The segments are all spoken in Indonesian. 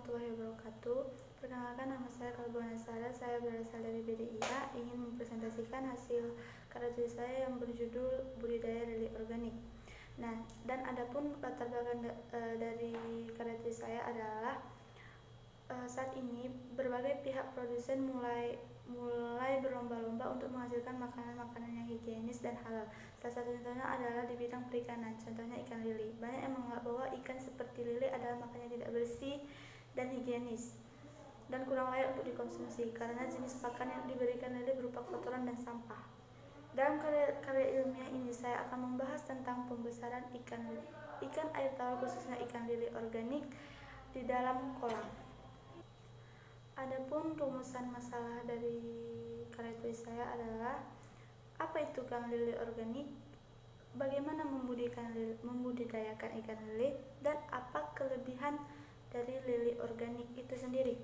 warahmatullahi wabarakatuh. Perkenalkan, nama saya Kalbuana Sara. Saya berasal dari BDIA, ingin mempresentasikan hasil karya tulis saya yang berjudul Budidaya Lele Organik. Nah, dan adapun latar belakang dari karya tulis saya adalah saat ini berbagai pihak produsen mulai berlomba-lomba untuk menghasilkan makanan-makanan yang higienis dan halal. Salah satu contohnya adalah di bidang perikanan, contohnya ikan lele. Banyak yang menganggap bahwa ikan seperti lele adalah makanan tidak bersih dan higienis dan kurang layak untuk dikonsumsi karena jenis pakan yang diberikan lele berupa kotoran dan sampah. Dalam karya ilmiah ini saya akan membahas tentang pembesaran ikan air tawar, khususnya ikan lele organik di dalam kolam. Adapun rumusan masalah dari karya tulis saya adalah apa itu ikan lele organik, bagaimana membudidayakan ikan lele, dan apa kelebihan dari lele organik itu sendiri.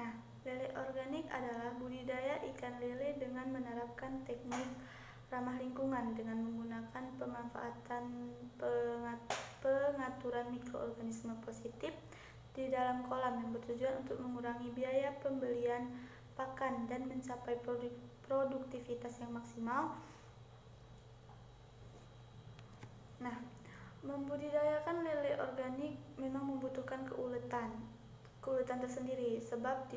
Nah, lele organik adalah budidaya ikan lele dengan menerapkan teknik ramah lingkungan dengan menggunakan pengaturan mikroorganisme positif di dalam kolam yang bertujuan untuk mengurangi biaya pembelian pakan dan mencapai produktivitas yang maksimal. Nah, membudidayakan lele organik memang membutuhkan keuletan tersendiri sebab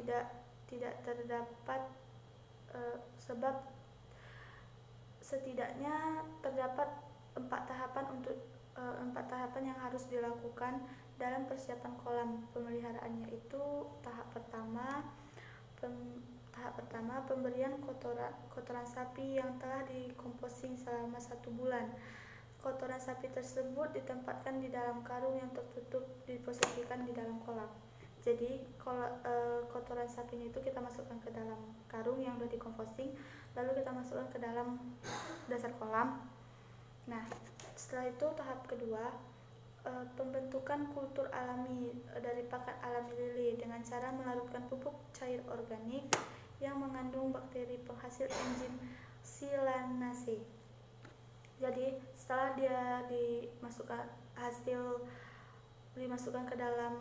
setidaknya terdapat 4 tahapan yang harus dilakukan dalam persiapan kolam pemeliharaannya, yaitu tahap pertama pemberian kotoran sapi yang telah dikomposting selama 1 bulan. Kotoran sapi tersebut ditempatkan di dalam karung yang tertutup, diposisikan di dalam kolam. Jadi kotoran sapinya itu kita masukkan ke dalam karung yang sudah dikomposting, lalu kita masukkan ke dalam dasar kolam. Nah, setelah itu tahap kedua, pembentukan kultur alami dari pakan alami lele dengan cara melarutkan pupuk cair organik yang mengandung bakteri penghasil enzim silanase. Jadi setelah dia dimasukkan ke dalam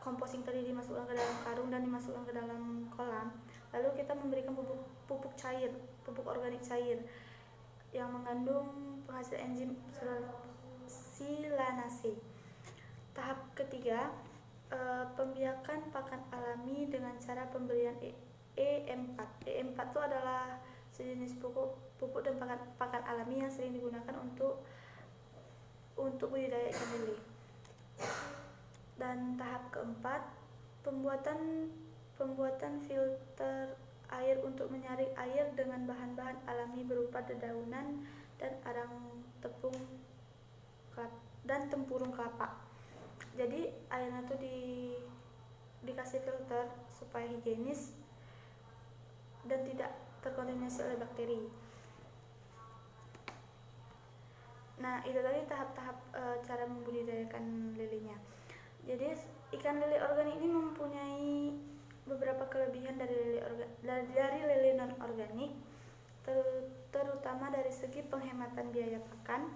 composting tadi, dimasukkan ke dalam karung dan dimasukkan ke dalam kolam, lalu kita memberikan pupuk organik cair yang mengandung penghasil enzim silanase. Tahap ketiga, pembiakan pakan alami dengan cara pemberian E4. E4 itu adalah sejenis pupuk dan pakan alami yang sering digunakan untuk budidaya ikan lele. Dan tahap keempat, pembuatan filter air untuk menyaring air dengan bahan-bahan alami berupa dedaunan dan arang tepung dan tempurung kelapa. Jadi airnya tuh dikasih filter supaya higienis dan tidak terkontaminasi oleh bakteri. Nah, itu tadi tahap-tahap cara membudidayakan lelenya. Jadi ikan lele organik ini mempunyai beberapa kelebihan dari lele non organik, terutama dari segi penghematan biaya pakan,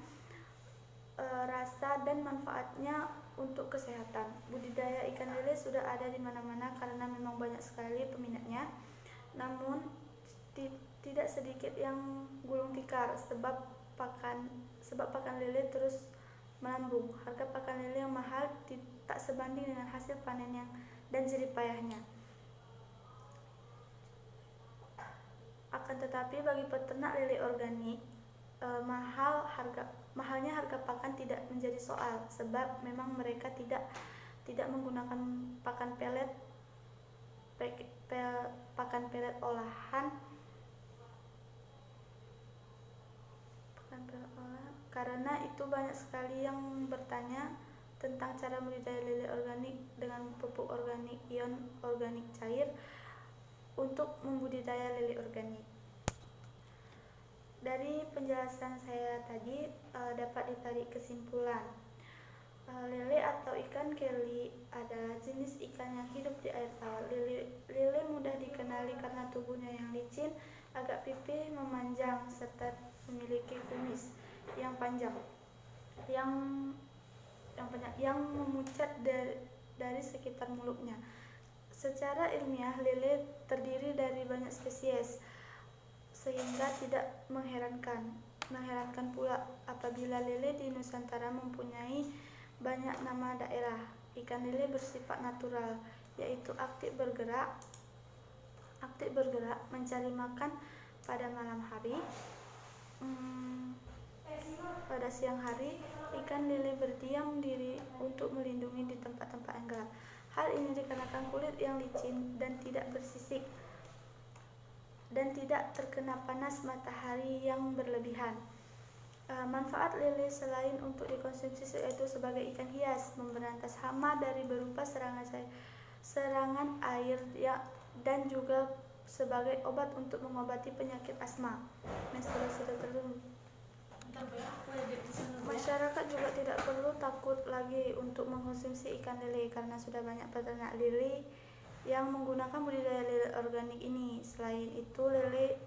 rasa dan manfaatnya untuk kesehatan. Budidaya ikan lele sudah ada di mana-mana karena memang banyak sekali peminatnya. Namun tidak sedikit yang gulung tikar sebab pakan lele terus melambung. Harga pakan lele yang mahal tak sebanding dengan hasil panen dan jerih payahnya. Akan tetapi bagi peternak lele organik, mahalnya harga pakan tidak menjadi soal sebab memang mereka tidak menggunakan pakan pelet olahan karena itu banyak sekali yang bertanya tentang cara budidaya lele organik dengan pupuk organik ion organik cair untuk membudidaya lele organik. Dari penjelasan saya tadi dapat ditarik kesimpulan, lele atau ikan keli adalah jenis ikan yang hidup di air tawar. Lele mudah dikenali karena tubuhnya yang licin, agak pipih, memanjang, serta memiliki kumis yang panjang yang yang memucat dari sekitar mulutnya. Secara ilmiah, lele terdiri dari banyak spesies, sehingga tidak mengherankan pula apabila lele di Nusantara mempunyai banyak nama daerah. Ikan lele bersifat natural, yaitu aktif bergerak mencari makan pada malam hari. Pada siang hari, ikan lele berdiam diri untuk melindungi di tempat-tempat yang gelap. Hal ini dikarenakan kulit yang licin dan tidak bersisik dan tidak terkena panas matahari yang berlebihan. Manfaat lele selain untuk dikonsumsi yaitu sebagai ikan hias, memberantas hama dari berupa serangan air dan juga sebagai obat untuk mengobati penyakit asma, menstruasi tertentu. Masyarakat juga tidak perlu takut lagi untuk mengkonsumsi ikan lele karena sudah banyak peternak lele yang menggunakan budidaya lele organik ini. Selain itu, lele